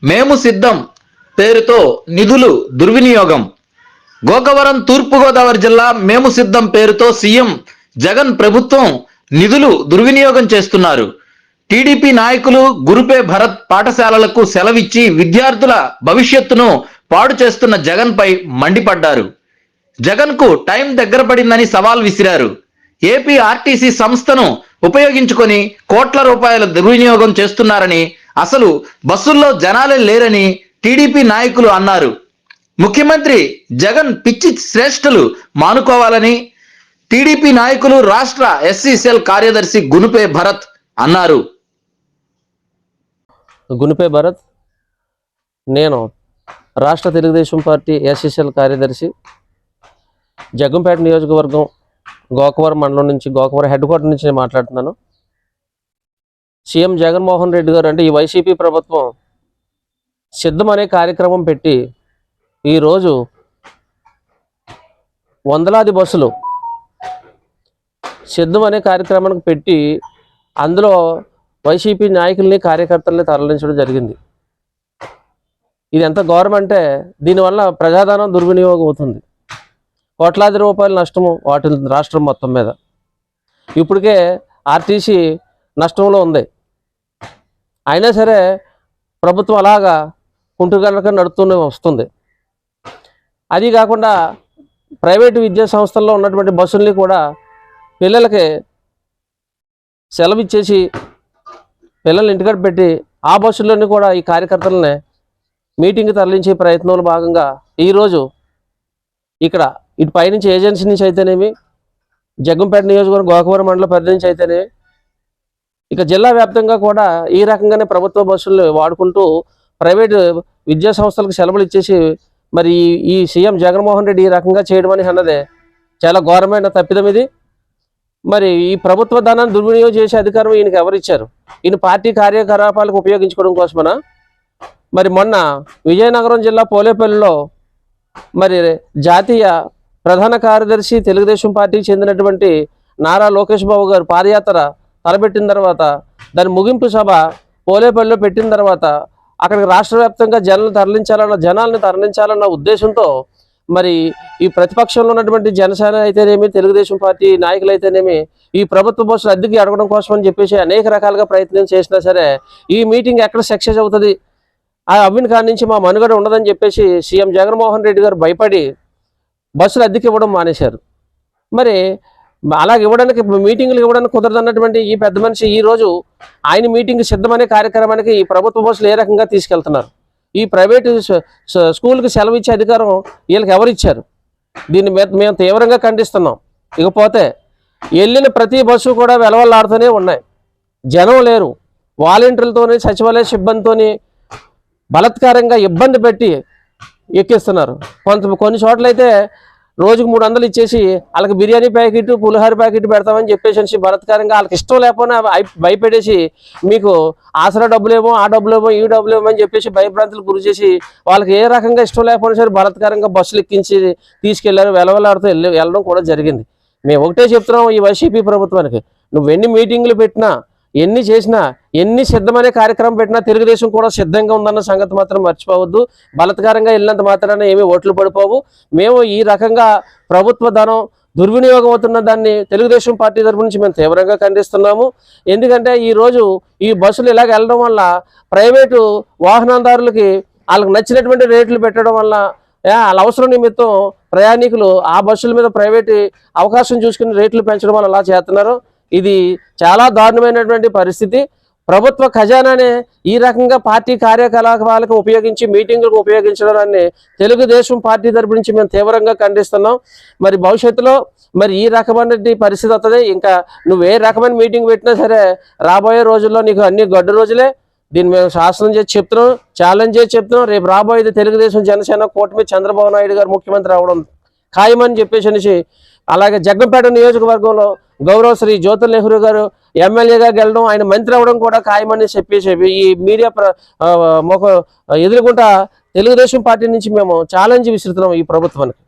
మేము సిద్ధం పేరుతో నిధులు దుర్వినియోగం. గోకవరం తూర్పుగోదావరి జిల్లా మేము సిద్ధం పేరుతో సీఎం జగన్ ప్రభుత్వం నిధులు దుర్వినియోగం చేస్తున్నారు. టీడీపీ నాయకులు గురుపే భరత్ పాఠశాలలకు సెలవిచ్చి విద్యార్థుల భవిష్యత్తును పాడు చేస్తున్న జగన్ పై మండిపడ్డారు. జగన్ కు టైం దగ్గర పడిందని సవాల్ విసిరారు. ఏపీ ఆర్టీసీ సంస్థను ఉపయోగించుకొని కోట్ల రూపాయల దుర్వినియోగం చేస్తున్నారని, అసలు బస్సుల్లో జనాలే లేరని టీడీపీ నాయకులు అన్నారు. ముఖ్యమంత్రి జగన్ పిచ్చి శ్రేష్ఠులు మానుకోవాలని టీడీపీ నాయకులు రాష్ట్ర ఎస్సీ సెల్ కార్యదర్శి గునుపే భరత్ అన్నారు. గునుపే భరత్, నేను రాష్ట్ర తెలుగుదేశం పార్టీ ఎస్సీ సెల్ కార్యదర్శి, జగ్గంపేట నియోజకవర్గం గోకవరం మండలం నుంచి, గోకవరం హెడ్ క్వార్టర్ నుంచి నేను మాట్లాడుతున్నాను. సీఎం జగన్మోహన్ రెడ్డి గారు అంటే ఈ వైసీపీ ప్రభుత్వం సిద్ధం అనే కార్యక్రమం పెట్టి ఈరోజు వందలాది బస్సులు సిద్ధం అనే కార్యక్రమానికి పెట్టి అందులో వైసీపీ నాయకుల్ని కార్యకర్తల్ని తరలించడం జరిగింది. ఇది ఎంత ఘోరం అంటే దీనివల్ల ప్రజాధనం దుర్వినియోగం అవుతుంది. కోట్లాది రూపాయల నష్టము వాటి రాష్ట్రం మొత్తం మీద. ఇప్పటికే ఆర్టీసీ నష్టంలో ఉంది. అయినా సరే ప్రభుత్వం అలాగా కుంటుగనక నడుస్తూనే వస్తుంది. అది కాకుండా ప్రైవేటు విద్యా సంస్థల్లో ఉన్నటువంటి బస్సుల్ని కూడా పిల్లలకి సెలవు ఇచ్చేసి పిల్లల్ని ఇంటికాడ పెట్టి ఆ బస్సుల్లోని కూడా ఈ కార్యకర్తలని మీటింగ్కి తరలించే ప్రయత్నంలో భాగంగా ఈరోజు ఇక్కడ ఇటు పైనుంచి ఏజెన్సీ నుంచి అయితేనేమి, జగ్గంపేట నియోజకవర్గం గోకవరం మండల పరిధి నుంచి అయితేనేమి, ఇక జిల్లా వ్యాప్తంగా కూడా ఈ రకంగానే ప్రభుత్వ బస్సులు వాడుకుంటూ ప్రైవేటు విద్యా సంస్థలకు సెలవులు ఇచ్చేసి మరి ఈ సీఎం జగన్మోహన్ రెడ్డి ఈ రకంగా చేయడం అని అన్నదే చాలా ఘోరమైన తప్పిదం ఇది. మరి ఈ ప్రభుత్వ ధనాన్ని దుర్వినియోగం చేసే అధికారం ఈయనకి ఎవరిచ్చారు? ఈయన పార్టీ కార్యకలాపాలకు ఉపయోగించుకోవడం కోసమనా? మరి మొన్న విజయనగరం జిల్లా పోలేపల్లిలో మరి జాతీయ ప్రధాన కార్యదర్శి తెలుగుదేశం పార్టీకి చెందినటువంటి నారా లోకేష్ బాబు గారు పాదయాత్ర తలపెట్టిన తర్వాత దాని ముగింపు సభ పోలేపల్లిలో పెట్టిన తర్వాత అక్కడికి రాష్ట్ర వ్యాప్తంగా జనాల్ని తరలించాలన్న ఉద్దేశంతో మరి ఈ ప్రతిపక్షంలో ఉన్నటువంటి జనసేన అయితేనేమి, తెలుగుదేశం పార్టీ నాయకులు అయితేనేమి ఈ ప్రభుత్వ బస్సులు అద్దెకి అడగడం కోసం అని చెప్పేసి అనేక రకాలుగా ప్రయత్నం చేసినా సరే ఈ మీటింగ్ ఎక్కడ సక్సెస్ అవుతుంది, ఆ అవ్విన కాడి నుంచి మా మనుగడ ఉండదని చెప్పేసి సీఎం జగన్మోహన్ రెడ్డి గారు భయపడి బస్సులు అద్దెకి ఇవ్వడం మానేశారు. మరి అలాగే ఇవ్వడానికి మీటింగ్లు ఇవ్వడానికి కుదరదన్నటువంటి ఈ పెద్ద మనిషి ఈరోజు ఆయన మీటింగ్ సిద్ధమనే కార్యక్రమానికి ఈ ప్రభుత్వ బస్సులు ఏ రకంగా తీసుకెళ్తున్నారు? ఈ ప్రైవేటు స్కూల్కి సెలవు ఇచ్చే అధికారం వీళ్ళకి ఎవరిచ్చారు? దీన్ని మేము తీవ్రంగా ఖండిస్తున్నాం. ఇకపోతే వెళ్ళిన ప్రతి బస్సు కూడా వెలవల్లాడుతూనే ఉన్నాయి. జనం లేరు. వాలంటీర్లతోని సచివాలయ సిబ్బందితోని బలత్కారంగా ఇబ్బంది పెట్టి ఎక్కిస్తున్నారు. కొన్ని చోట్లయితే రోజుకు 300 ఇచ్చేసి వాళ్ళకి బిర్యానీ ప్యాకెట్, పులిహోర ప్యాకెట్ పెడతామని చెప్పేసి బలత్కారంగా వాళ్ళకి ఇష్టం లేకపోయినా భయపెట్టేసి మీకు ఆసరా డబ్బులేమో, ఆ డబ్బులేమో, ఈ డబ్బులేమో అని చెప్పేసి భయభ్రాంతులు గురి చేసి వాళ్ళకి ఏ రకంగా ఇష్టం లేకపోయినా సరే బలత్కారంగా బస్సులు ఎక్కించి తీసుకెళ్లారు. వెలవలాడుతూ వెళ్ళడం కూడా జరిగింది. మేము ఒకటే చెప్తున్నాం ఈ వైసీపీ ప్రభుత్వానికి, నువ్వు ఎన్ని మీటింగ్లు పెట్టినా, ఎన్ని చేసినా, ఎన్ని సిద్ధమనే కార్యక్రమం పెట్టినా తెలుగుదేశం కూడా సిద్ధంగా ఉందన్న సంగతి మాత్రం మర్చిపోవద్దు. బలత్కారంగా వెళ్ళినంత మాత్రాన ఏమీ ఓట్లు పడిపోవు. మేము ఈ రకంగా ప్రభుత్వ ధనం దుర్వినియోగం అవుతున్న దాన్ని తెలుగుదేశం పార్టీ తరఫు నుంచి మేము తీవ్రంగా ఖండిస్తున్నాము. ఎందుకంటే ఈరోజు ఈ బస్సులు ఇలాగ వెళ్ళడం వల్ల ప్రైవేటు వాహనదారులకి వాళ్ళకి నచ్చినటువంటి రేట్లు పెట్టడం వల్ల వాళ్ళ అవసరం నిమిత్తం ప్రయాణికులు ఆ బస్సుల మీద ప్రైవేటు అవకాశం చూసుకుని రేట్లు పెంచడం వల్ల అలా చేస్తున్నారు. ఇది చాలా దారుణమైనటువంటి పరిస్థితి. ప్రభుత్వ ఖజానానే ఈ రకంగా పార్టీ కార్యకలాపాలకు ఉపయోగించి మీటింగులకు ఉపయోగించడాన్ని తెలుగుదేశం పార్టీ తరపు నుంచి మేము తీవ్రంగా ఖండిస్తున్నాం. మరి భవిష్యత్తులో మరి ఈ రకమైన పరిస్థితి వస్తుంది. ఇంకా నువ్వు ఏ రకమైన మీటింగ్ పెట్టినా సరే రాబోయే రోజుల్లో నీకు అన్ని గడ్డు రోజులే. దీన్ని మేము శాసనం చేసి చెప్తున్నాం, ఛాలెంజ్ చేసి చెప్తున్నాం. రేపు రాబోయేది తెలుగుదేశం జనసేన కూటమి చంద్రబాబు నాయుడు గారు ముఖ్యమంత్రి అవడం ఖాయమని చెప్పేసి, అలాగే జగ్గంపేట నియోజకవర్గంలో గౌరవ శ్రీ జ్యోతుల్ నెహ్రూ గారు ఎమ్మెల్యేగా గెలడం, ఆయన మంత్రి అవ్వడం కూడా ఖాయమని చెప్పేసి ఈ మీడియా ఎదుర్కొంటా తెలుగుదేశం పార్టీ నుంచి మేము ఛాలెంజ్ విసురుతున్నాం ఈ ప్రభుత్వానికి.